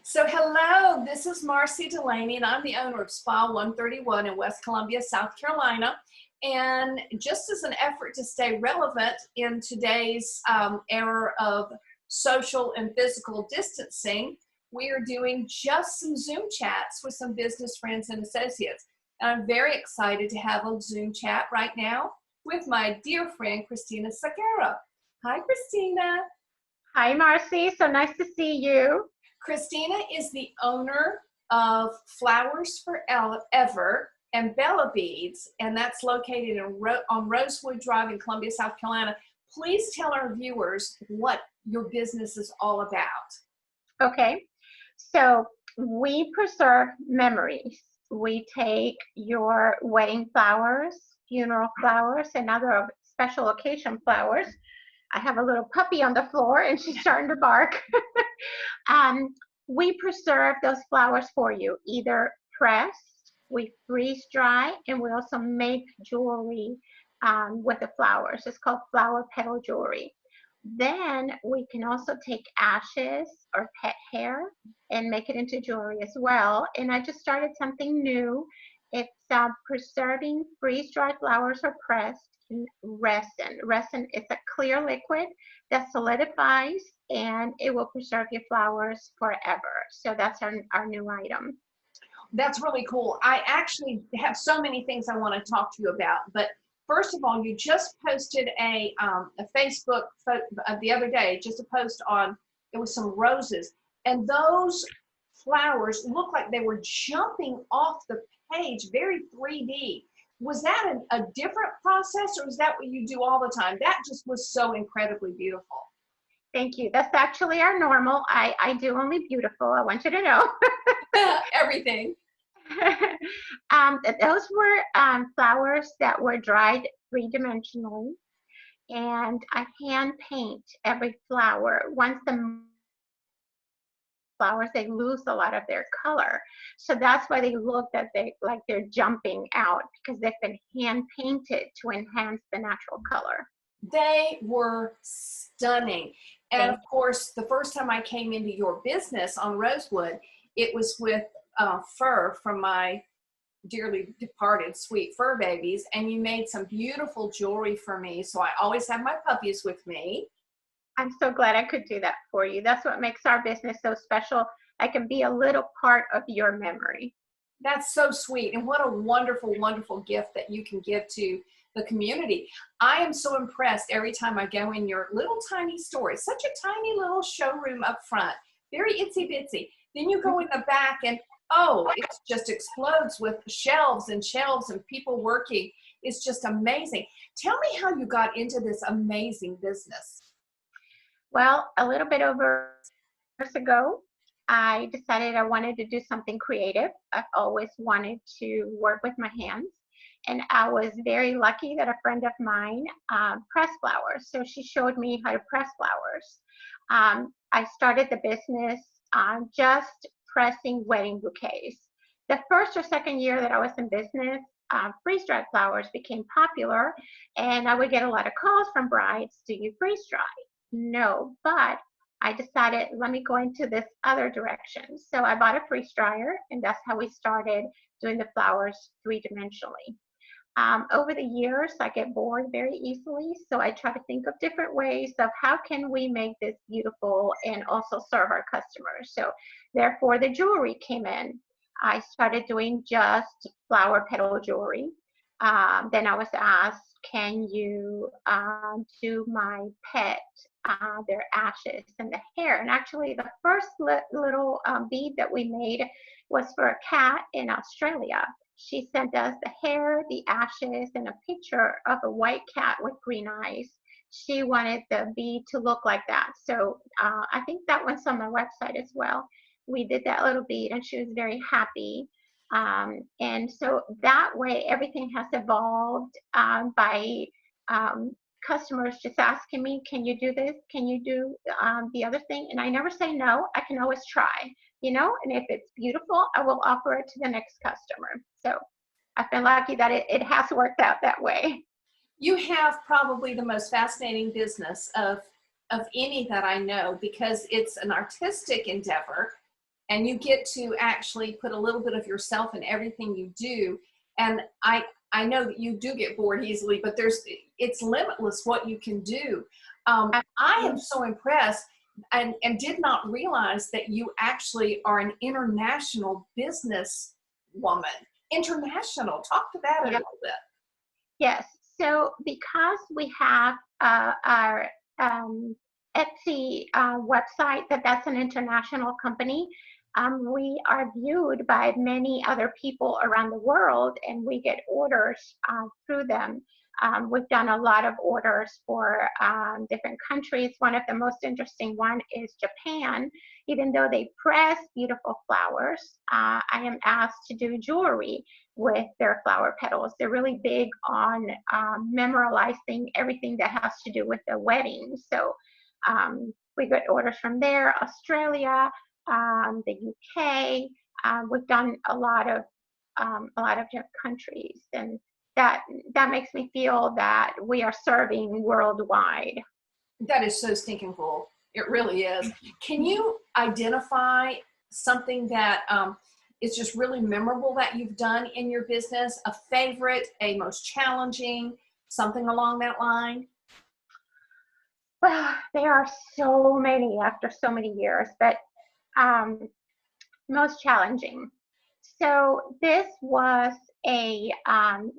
So hello, this is Marcy Delaney, and I'm the owner of Spa 131 in West Columbia, South Carolina. And just as an effort to stay relevant in today's era of social and physical distancing, we are doing just some Zoom chats with some business friends and associates. And I'm very excited to have a Zoom chat right now with my dear friend, Cristina Segarra. Hi, Cristina. Hi, Marcy. So nice to see you. Cristina is the owner of Flowers Forever and Bella Beads, and that's located on Rosewood Drive in Columbia, South Carolina. Please tell our viewers what your business is all about. Okay. So we preserve memories. We take your wedding flowers, funeral flowers, and other special occasion flowers. I have a little puppy on the floor and she's starting to bark. We preserve those flowers for you, either pressed, we freeze dry, and we also make jewelry with the flowers. It's called flower petal jewelry. Then we can also take ashes or pet hair and make it into jewelry as well. And I just started something new. It's preserving freeze-dried flowers or pressed in resin. Resin is a clear liquid that solidifies and it will preserve your flowers forever. So that's our new item. That's really cool. I actually have so many things I want to talk to you about, but first of all, you just posted a Facebook the other day, just a post on, it was some roses, and those flowers look like they were jumping off the page, very 3D. Was that a different process, or is that what you do all the time? That just was so incredibly beautiful. Thank you. That's actually our normal. I do only beautiful. I want you to know. Everything. Those were flowers that were dried three-dimensionally, and I hand paint every flower. Once the flowers, they lose a lot of their color, so that's why they look that like they're jumping out, because they've been hand painted to enhance the natural color. They were stunning. And of course, the first time I came into your business on Rosewood, it was with fur from my dearly departed sweet fur babies, and you made some beautiful jewelry for me. So I always have my puppies with me. I'm so glad I could do that for you. That's what makes our business so special. I can be a little part of your memory. That's so sweet. And what a wonderful, wonderful gift that you can give to the community. I am so impressed every time I go in your little tiny store. It's such a tiny little showroom up front, very itsy bitsy. Then you go in the back and oh, it just explodes with shelves and shelves and people working. It's just amazing. Tell me how you got into this amazing business. Well, a little bit over years ago, I decided I wanted to do something creative. I've always wanted to work with my hands. And I was very lucky that a friend of mine pressed flowers. So she showed me how to press flowers. I started the business just pressing wedding bouquets. The first or second year that I was in business, freeze-dried flowers became popular, and I would get a lot of calls from brides, do you freeze-dry? No, but I decided, let me go into this other direction. So I bought a freeze dryer, and that's how we started doing the flowers three-dimensionally. Over the years, I get bored very easily, so I try to think of different ways of how can we make this beautiful and also serve our customers. So therefore, the jewelry came in. I started doing just flower petal jewelry. Then I was asked, can you do my pet, their ashes and the hair? And actually, the first little bead that we made was for a cat in Australia. She sent us the hair, the ashes, and a picture of a white cat with green eyes. She wanted the bead to look like that. So I think that one's on my website as well. We did that little bead and she was very happy. And so that way everything has evolved by customers just asking me, can you do this? Can you do the other thing? And I never say no. I can always try, you know, and if it's beautiful, I will offer it to the next customer. So I've been lucky that it has worked out that way. You have probably the most fascinating business of any that I know, because it's an artistic endeavor and you get to actually put a little bit of yourself in everything you do. And I know that you do get bored easily, but it's limitless what you can do. I am so impressed, and did not realize that you actually are an international business woman. International. Talk to that a little bit. Yes. So because we have our Etsy website, that's an international company, we are viewed by many other people around the world, and we get orders through them. We've done a lot of orders for different countries. One of the most interesting one is Japan. Even though they press beautiful flowers, I am asked to do jewelry with their flower petals. They're really big on memorializing everything that has to do with the wedding. So we get orders from there, Australia, the UK. We've done a lot of different countries, and that makes me feel that we are serving worldwide. That is so stinking cool. It really is. Can you identify something that is just really memorable that you've done in your business? A favorite, a most challenging, something along that line? Well, there are so many after so many years, but most challenging. So this was a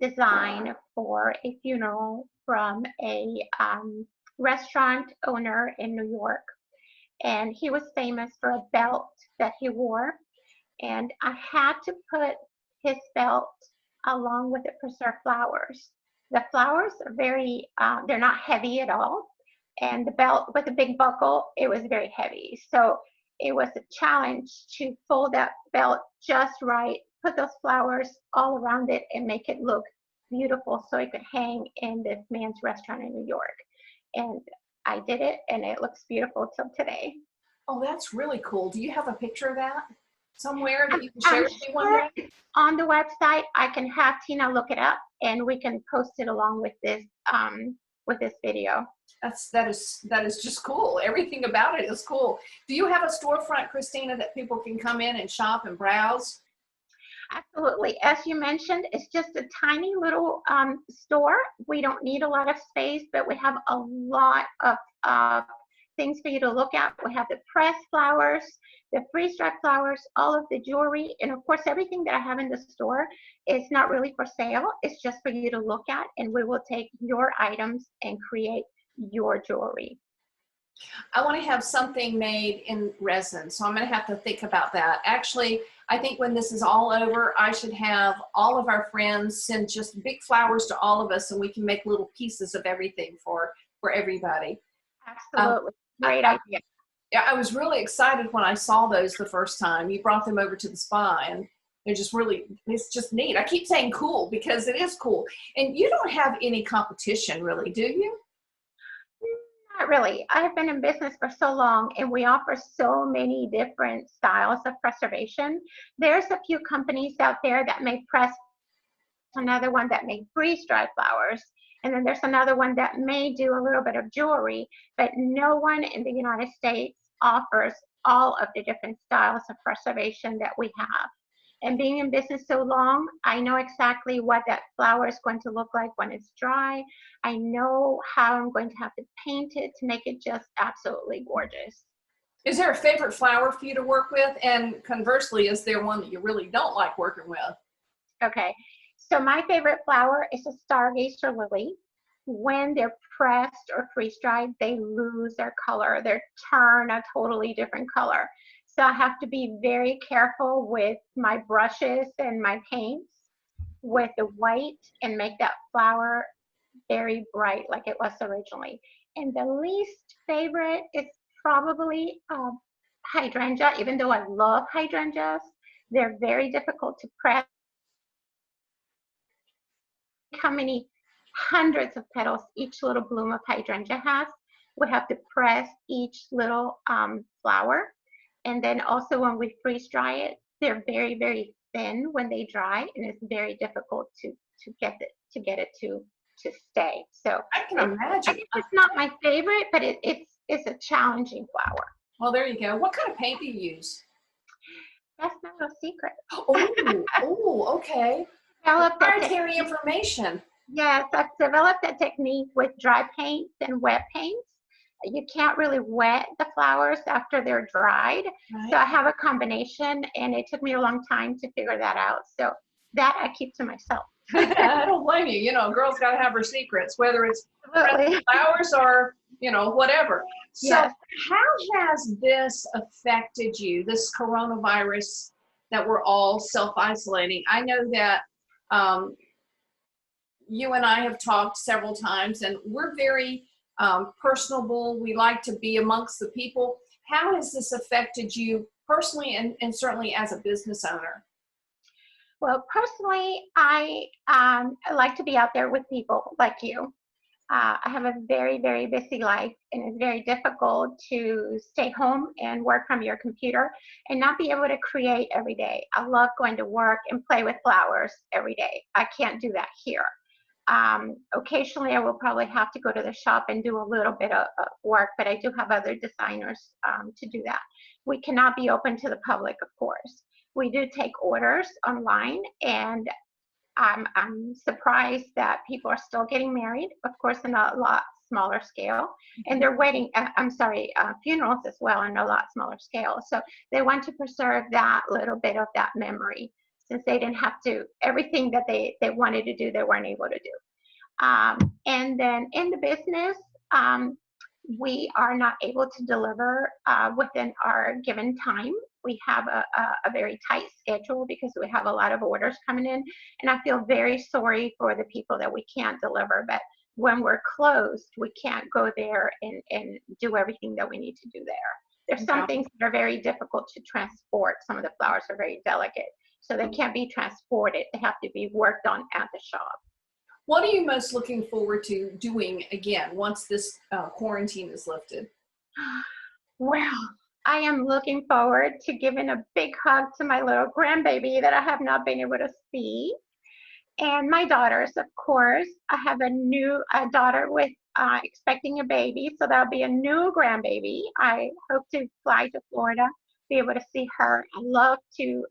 design for a funeral from a restaurant owner in New York. And he was famous for a belt that he wore. And I had to put his belt along with the preserved flowers. The flowers are very, they're not heavy at all. And the belt with a big buckle, it was very heavy. So it was a challenge to fold that belt just right, put those flowers all around it, and make it look beautiful so it could hang in this man's restaurant in New York. And I did it, and it looks beautiful till today. Oh, that's really cool. Do you have a picture of that somewhere that you can share with me one day? On the website, I can have Tina look it up, and we can post it along with this video. That is just cool. Everything about it is cool. Do you have a storefront, Cristina, that people can come in and shop and browse? Absolutely. As you mentioned, it's just a tiny little store. We don't need a lot of space, but we have a lot of things for you to look at. We have the pressed flowers, the freeze-dried flowers, all of the jewelry, and of course, everything that I have in the store is not really for sale. It's just for you to look at, and we will take your items and create your jewelry. I want to have something made in resin, so I'm going to have to think about that. Actually, I think when this is all over, I should have all of our friends send just big flowers to all of us, and we can make little pieces of everything for everybody. Absolutely. Great idea. Yeah, I was really excited when I saw those the first time. You brought them over to the spa, and they're just really, it's just neat. I keep saying cool because it is cool. And you don't have any competition, really, do you? Not really. I've been in business for so long, and we offer so many different styles of preservation. There's a few companies out there that make press, another one that make freeze-dried flowers, and then there's another one that may do a little bit of jewelry, but no one in the United States offers all of the different styles of preservation that we have. And being in business so long, I know exactly what that flower is going to look like when it's dry. I know how I'm going to have to paint it to make it just absolutely gorgeous. Is there a favorite flower for you to work with? And conversely, is there one that you really don't like working with? Okay, so my favorite flower is a stargazer lily. When they're pressed or freeze-dried, they lose their color. They turn a totally different color. So I have to be very careful with my brushes and my paints with the white and make that flower very bright like it was originally. And the least favorite is probably hydrangea. Even though I love hydrangeas, they're very difficult to press. How many hundreds of petals each little bloom of hydrangea has. We have to press each little flower. And then also when we freeze dry it, they're very, very thin when they dry, and it's very difficult to get it to stay. So I can imagine. It's not my favorite, but it's a challenging flower. Well, there you go. What kind of paint do you use? That's not a secret. Oh, okay. Developed that Proprietary technique. information. Yes, I've developed that technique with dry paints and wet paints. You can't really wet the flowers after they're dried. So Right. I have a combination, and it took me a long time to figure that out. So that I keep to myself. I don't blame you. You know, a girl's got to have her secrets, whether it's Absolutely. flowers or, you know, whatever. So Yes. how has this affected you, this coronavirus that we're all self-isolating? I know that um, you and I have talked several times, and we're very personable. We like to be amongst the people. How has this affected you personally and certainly as a business owner? Well, personally, I like to be out there with people like you. I have a very, very busy life, and it's very difficult to stay home and work from your computer and not be able to create every day. I love going to work and play with flowers every day. I can't do that here. Occasionally, I will probably have to go to the shop and do a little bit of work, but I do have other designers to do that. We cannot be open to the public, of course. We do take orders online, and I'm surprised that people are still getting married, of course, in a lot smaller scale, and they're wedding, funerals as well on a lot smaller scale. So they want to preserve that little bit of that memory, since they didn't have to, everything that they wanted to do, they weren't able to do. And then in the business, we are not able to deliver within our given time. We have a very tight schedule because we have a lot of orders coming in, and I feel very sorry for the people that we can't deliver. But when we're closed, we can't go there and do everything that we need to do there. There's some Yeah. things that are very difficult to transport. Some of the flowers are very delicate, so they can't be transported. They have to be worked on at the shop. What are you most looking forward to doing again once this quarantine is lifted? Well, I am looking forward to giving a big hug to my little grandbaby that I have not been able to see. And my daughters, of course. I have a daughter with expecting a baby, so that'll be a new grandbaby. I hope to fly to Florida, be able to see her. I love to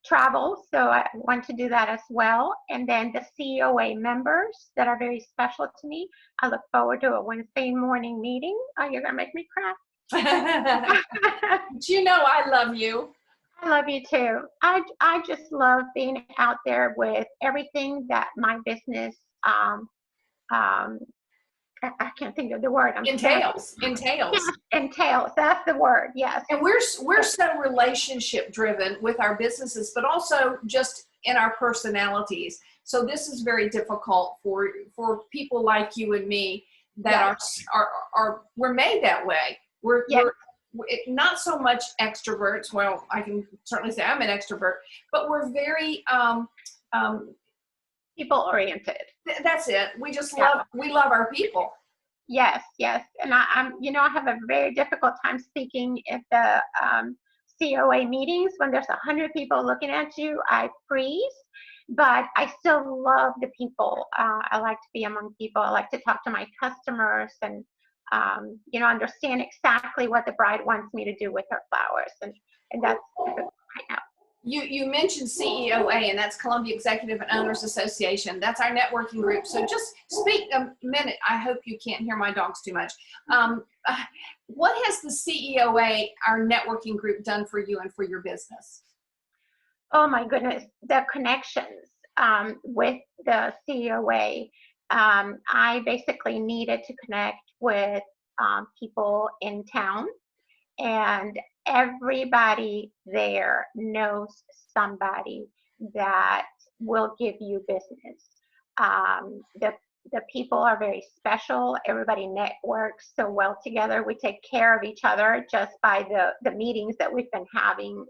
travel, so I want to do that as well. And then the COA members that are very special to me. I look forward to a Wednesday morning meeting. Oh, you're gonna make me cry. But you know I love you. I love you too. I just love being out there with everything that my business um I can't think of the word. I'm terrible. Entails. Yes, entails. That's the word. Yes. And we're so relationship driven with our businesses, but also just in our personalities. So this is very difficult for people like you and me that Yes. are we're made that way. Yes. We're not so much extroverts. Well, I can certainly say I'm an extrovert, but we're very People oriented. that's it. We just Yeah. love our people. Yes, yes. And I have a very difficult time speaking at the COA meetings when there's 100 people looking at you. I freeze, but I still love the people. I like to be among people. I like to talk to my customers and, understand exactly what the bride wants me to do with her flowers. And that's difficult right now. You mentioned CEOA, and that's Columbia Executive and Owners Association. That's our networking group. So just speak a minute. I hope you can't hear my dogs too much. What has the CEOA, our networking group, done for you and for your business? Oh my goodness, the connections with the COA. I basically needed to connect with people in town, and everybody there knows somebody that will give you business. The people are very special. Everybody networks so well together. We take care of each other just by the meetings that we've been having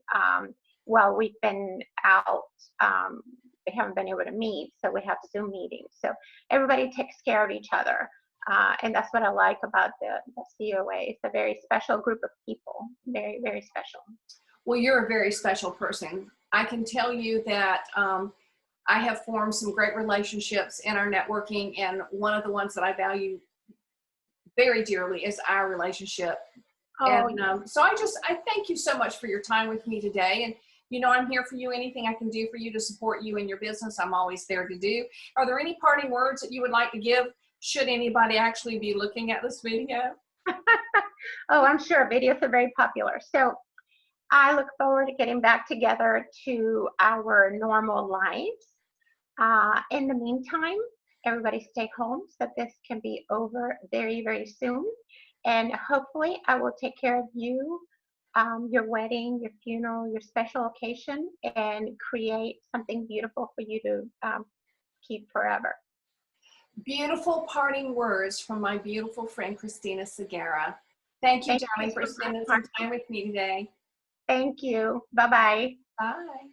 while we've been out. We haven't been able to meet, so we have Zoom meetings. So everybody takes care of each other. And that's what I like about the COA. It's a very special group of people, very, very special. Well, you're a very special person. I can tell you that I have formed some great relationships in our networking, and one of the ones that I value very dearly is our relationship Oh, And so I thank you so much for your time with me today. And you know, I'm here for you. Anything I can do for you to support you in your business, I'm always there to do. Are there any parting words that you would like to give should anybody actually be looking at this video? oh, I'm sure videos are very popular. So I look forward to getting back together to our normal lives. In the meantime, everybody stay home so this can be over very, very soon. And hopefully I will take care of you, your wedding, your funeral, your special occasion, and create something beautiful for you to keep forever. Beautiful parting words from my beautiful friend, Cristina Segarra. Thank you, Thank you darling, so for much, spending some Marcy. time with me today. Thank you. Bye-bye. Bye.